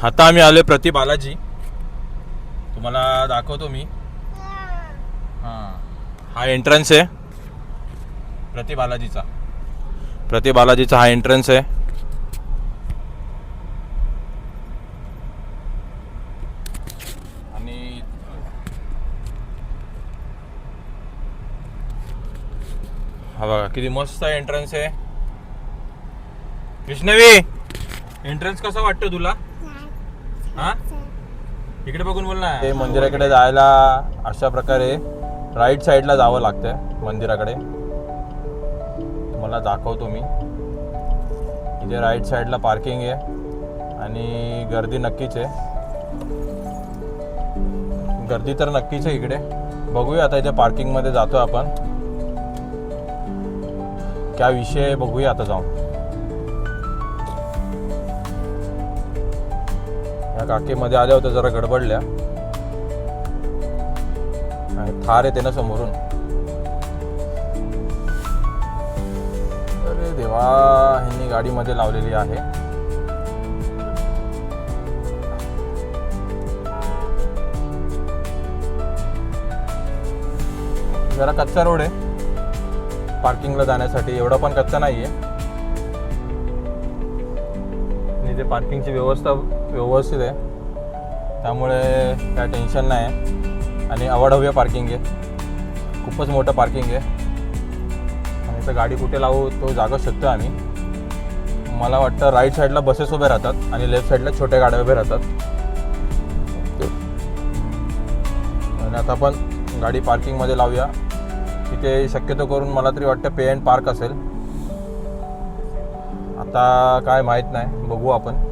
आता आम्ही आलोय प्रति बालाजी. तुम्हाला दाखवतो मी. हा एंट्रन्स आहे प्रति बालाजीचा. प्रति बालाजीचा हा एंट्रन्स आहे. आणि हा बघा किती मस्त एंट्रन्स आहे. कृष्णवी, एंट्रन्स कसा वाटतो तुला? हा, इकडे बघून बोल ना. ते मंदिराकडे जायला अशा प्रकारे राईट साईडला जावं लागतं मंदिराकडे. तुम्हाला दाखवतो मी. इथे राईट साईडला पार्किंग आहे आणि गर्दी नक्कीच आहे. गर्दी तर नक्कीच आहे इकडे. बघूया आता इथे पार्किंगमध्ये जातो आपण. क्या विषय बघूया आता जाऊन. या काकेमध्ये आल्या होत्या, जरा गडबडल्या. थार येते ना समोरून. अरे देवा, ह्यांनी गाडीमध्ये लावलेली आहे. जरा कच्चा रोड आहे पार्किंगला जाण्यासाठी. एवढा पण कच्चा नाहीये. आणि इथे पार्किंगची व्यवस्था व्यवस्थित आहे, त्यामुळे काय टेन्शन नाही आहे. आणि अवाढव्य पार्किंग आहे, खूपच मोठं पार्किंग आहे. आणि इथं गाडी कुठे लावू तो जागा शकतो आम्ही. मला वाटतं राईट साईडला बसेस उभे राहतात आणि लेफ्ट साईडला छोट्या गाड्या उभे राहतात. आणि आता आपण गाडी पार्किंगमध्ये लावूया. तिथे शक्यतो करून मला तरी वाटतं पे अँड पार्क असेल. आता काय माहीत नाही, बघू आपण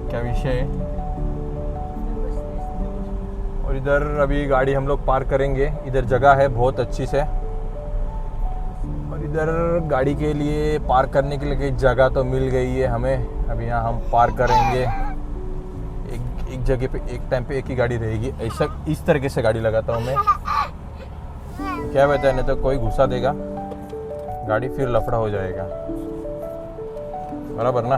क्या विषय है. और इधर अभी गाड़ी हम लोग पार्क करेंगे. इधर जगह है बहुत अच्छी से. और इधर गाड़ी के लिए पार्क करने के लिए जगह तो मिल गई है हमें. अभी यहाँ हम पार्क करेंगे. एक जगह पे एक टाइम पे एक ही गाड़ी रहेगी. ऐसा इस तरीके से गाड़ी लगाता हूँ मैं. क्या कहते हैं, नहीं तो कोई घुसा देगा गाड़ी, फिर लफड़ा हो जाएगा. बराबर ना.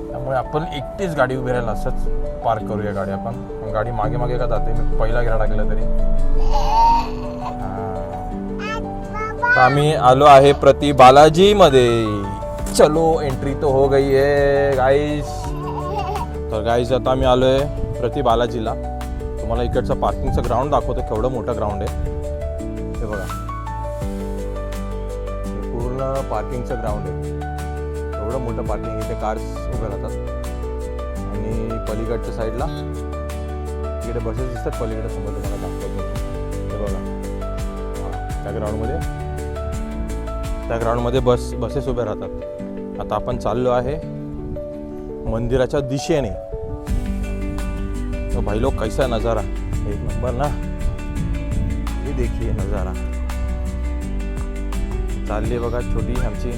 त्यामुळे आपण एकटीच गाडी उभी राहायला असंच पार्क करूया गाडी आपण. गाडी मागे मागे का जाते, मी पहिला गेला टाकला तरी. तर आम्ही आलो आहे प्रति बालाजी मध्ये. चलो एंट्री तो हो गई है गाइस. तर गाइस आता आम्ही आलो आहे प्रति बालाजीला. तुम्हाला इकडचं पार्किंगचं ग्राउंड दाखवतो, केवढं मोठं ग्राउंड आहे हे बघा. हे पूर्ण पार्किंगचं ग्राउंड आहे. एवढं मोठं पार्किंग. इथे कार्स उभे राहतात. आणि पलीकडच्या साईडला इकडे बसेस दिसतात. पलीकडे समोर तुम्हाला दाखवतो हे बघा. त्या ग्राउंडमध्ये बसेस उभे राहतात. आता आपण चाललो आहे मंदिराच्या दिशेने. तो भाई लोग कैसा नज़ारा, एक नंबर ना. ये देखिए नज़ारा. चालली बघा छोटी आमची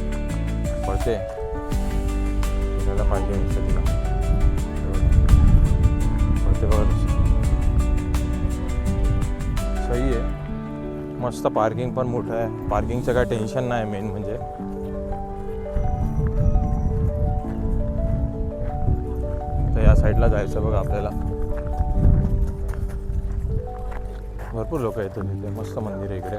पडते. त्याला पाहिजे नसतं तिला. पडते बघा. सही आहे. मस्त पार्किंग पण मोठं आहे. पार्किंगचं काय टेन्शन नाही. मेन म्हणजे तर या साईडला जायचं बघा आपल्याला. भरपूर लोक येतात तिथे. मस्त मंदिर आहे इकडे.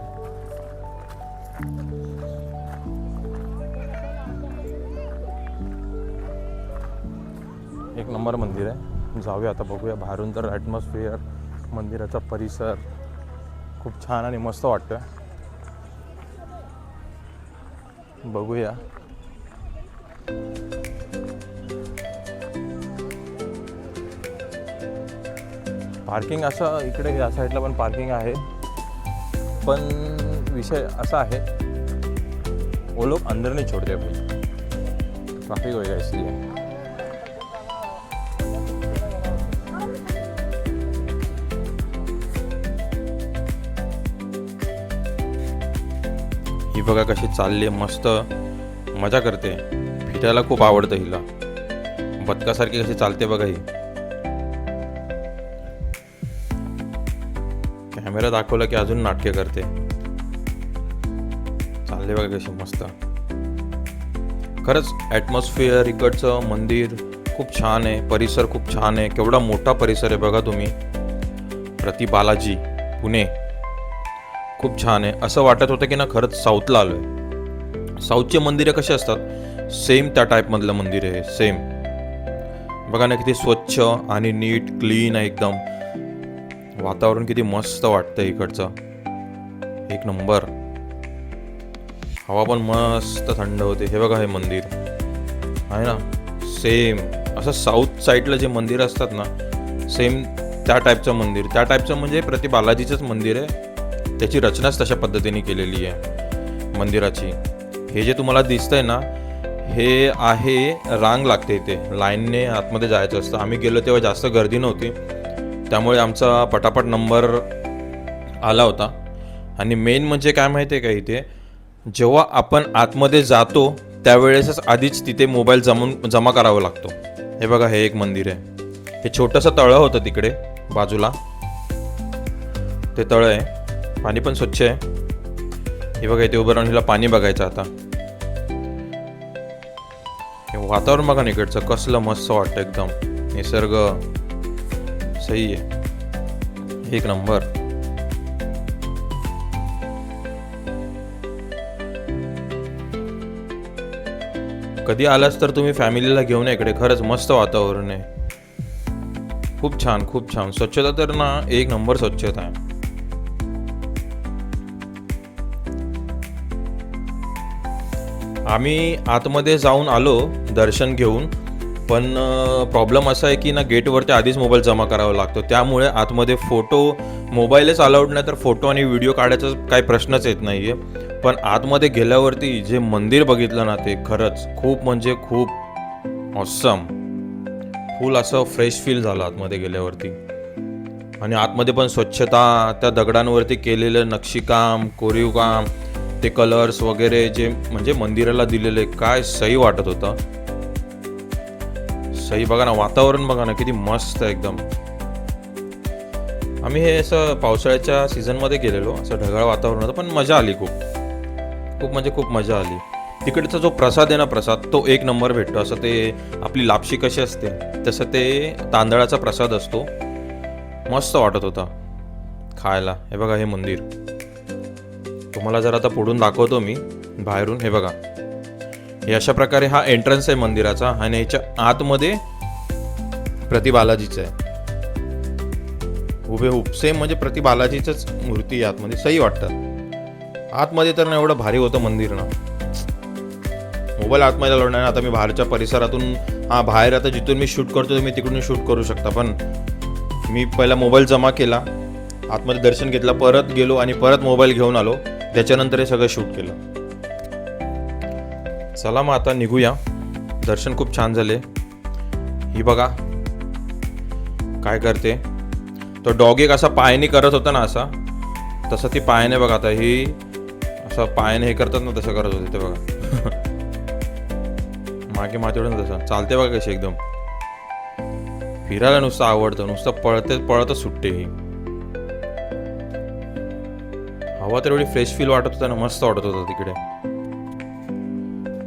एक नंबर मंदिर आहे. जाऊया आता, बघूया बाहेरून. तर ॲटमॉस्फिअर, मंदिराचा परिसर खूप छान आणि मस्त वाटतं. बघूया. पार्किंग असं इकडे या साईडला पण पार्किंग आहे. पण विषय असा आहे, वो लोग अंदर नहीं छोड़ते भाई. ट्रैफिक होएगा इसलिए. ही बघा कशी चालली, मस्त मजा करते. फिरायला खूप आवडतं हिला. बदकासारखी कशी चालते बघा ही. कॅमेरा दाखवला की अजून नाट्य करते. चालले बघा कशी मस्त. खरंच ॲटमॉस्फिअर इकडचं मंदिर खूप छान आहे, परिसर खूप छान आहे. केवढा मोठा परिसर आहे बघा तुम्ही. प्रति बालाजी पुणे खूप छान आहे. असं वाटत होतं की ना खरंच साऊथला आलो आहे. साऊथचे मंदिरं कसे असतात सेम त्या टाईपमधलं मंदिर आहे सेम. बघा ना किती स्वच्छ आणि नीट क्लीन आहे एकदम. वातावरण किती मस्त वाटतं इकडचं, एक नंबर. हवा पण मस्त थंड होते. हे बघा हे मंदिर आहे ना सेम असं साऊथ साईडला जे मंदिर असतात ना सेम त्या टाईपचं मंदिर. त्या टाईपचं म्हणजे प्रति बालाजीचंच मंदिर आहे. त्याची रचनाच तशा पद्धतीने केलेली आहे मंदिराची. हे जे तुम्हाला दिसतंय ना हे आहे रांग लागते इथे, लाईनने आतमध्ये जायचं असतं. आम्ही गेलो तेव्हा जास्त गर्दी नव्हती त्यामुळे आमचा पटापट नंबर आला होता. आणि मेन म्हणजे काय माहिती आहे का, इथे जेव्हा आपण आतमध्ये जातो त्यावेळेसच आधीच तिथे मोबाईल जमा करावा लागतो. हे बघा हे एक मंदिर आहे. हे छोटंसं तळं होतं तिकडे बाजूला, ते तळं आहे. पाणी पण स्वच्छ आहे. हे बघा इथे उभं राहून हिला पाणी बघायचं आता. हे वातावरण बघा ना इकडचं कसलं मस्त वाटतं एकदम. निसर्ग सही आहे, एक नंबर. कधी आलास तर तुम्ही फॅमिलीला घेऊन या इकडे. खरंच मस्त वातावरण आहे, खूप छान खूप छान. स्वच्छता तर ना एक नंबर स्वच्छता आहे. आम्ही आतमध्ये जाऊन आलो दर्शन घेऊन, पण प्रॉब्लेम असा आहे की ना गेटवरती आधीच मोबाईल जमा करावा लागतो. त्यामुळे आतमध्ये फोटो मोबाईलच अलाउड नाही, तर फोटो आणि व्हिडिओ काढायचा काही प्रश्नच येत नाही आहे. पण आतमध्ये गेल्यावरती जे मंदिर बघितलं ना ते खरंच खूप म्हणजे खूप ऑसम. फुल असं फ्रेश फील झालं आतमध्ये गेल्यावरती. आणि आतमध्ये पण स्वच्छता, त्या दगडांवरती केलेलं नक्षीकाम, कोरीव काम, ते कलर्स वगैरे जे म्हणजे मंदिराला दिलेले, काय सही वाटत होतं. सही बघा ना, वातावरण बघा ना किती मस्त आहे एकदम. आम्ही हे असं पावसाळ्याच्या सीझनमध्ये गेलेलो, असं ढगाळ वातावरण होतं, पण मजा आली खूप खूप म्हणजे खूप मजा आली. तिकडचा जो प्रसाद आहे ना प्रसाद तो एक नंबर भेटतो. असं ते आपली लापशी कशी असते तसं ते तांदळाचा प्रसाद असतो. मस्त वाटत होता खायला. हे बघा हे मंदिर तुम्हाला जर आता पुढून दाखवतो मी बाहेरून. हे बघा हे अशा प्रकारे हा एंट्रन्स आहे मंदिराचा आणि याच्या आतमध्ये प्रति बालाजीचं आहे हुबेहूब सेम, म्हणजे प्रति बालाजीचंच मूर्ती आहे आतमध्ये. सही वाटतं आतमध्ये. तर ना एवढं भारी होतं मंदिर ना. मोबाईल आतमध्ये अलाउड नाही. आता मी बाहेरच्या परिसरातून बाहेर आता जिथून मी शूट करतो तुम्ही तिकडून शूट करू शकता, पण मी पहिला मोबाईल जमा केला, आतमध्ये दर्शन घेतला, परत गेलो आणि परत मोबाईल घेऊन आलो, त्याच्यानंतर हे सगळं शूट केलं. चला मग आता निघूया. दर्शन खूप छान झाले. ही बघा काय करते तो डॉग, एक असा पायाने करत होता ना असा, तसं ती पायाने बघा आता ही असं पायाने हे करतात ना तसं करत होते ते बघा. मागे मातेवरून तसं चालते बघा कशी एकदम. फिरायला नुसतं आवडतं, नुसतं पळतच सुटते ही. हवा तर एवढी फ्रेश फील वाटत होता ना, मस्त वाटत होतं तिकडे.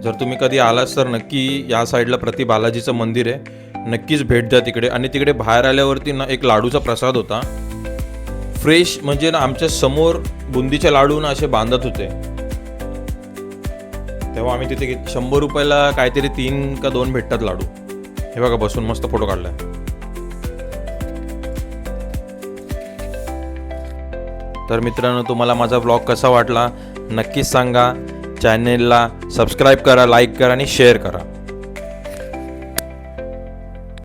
जर तुम्ही कधी आलास तर नक्की या साईडला प्रति बालाजीचं मंदिर आहे, नक्कीच भेट द्या तिकडे. आणि तिकडे बाहेर आल्यावरती ना एक लाडूचा प्रसाद होता फ्रेश, म्हणजे ना आमच्या समोर बुंदीचे लाडू ना असे बांधत होते. तेव्हा आम्ही तिथे 100 रुपयाला काहीतरी 3 का 2 भेटतात लाडू. हे बघा बसून मस्त फोटो काढलाय. तर मित्रांनो तुम्हाला माझा ब्लॉग कसा वाटला नक्कीच सांगा. चॅनेलला सबस्क्राईब करा, लाईक करा आणि शेअर करा.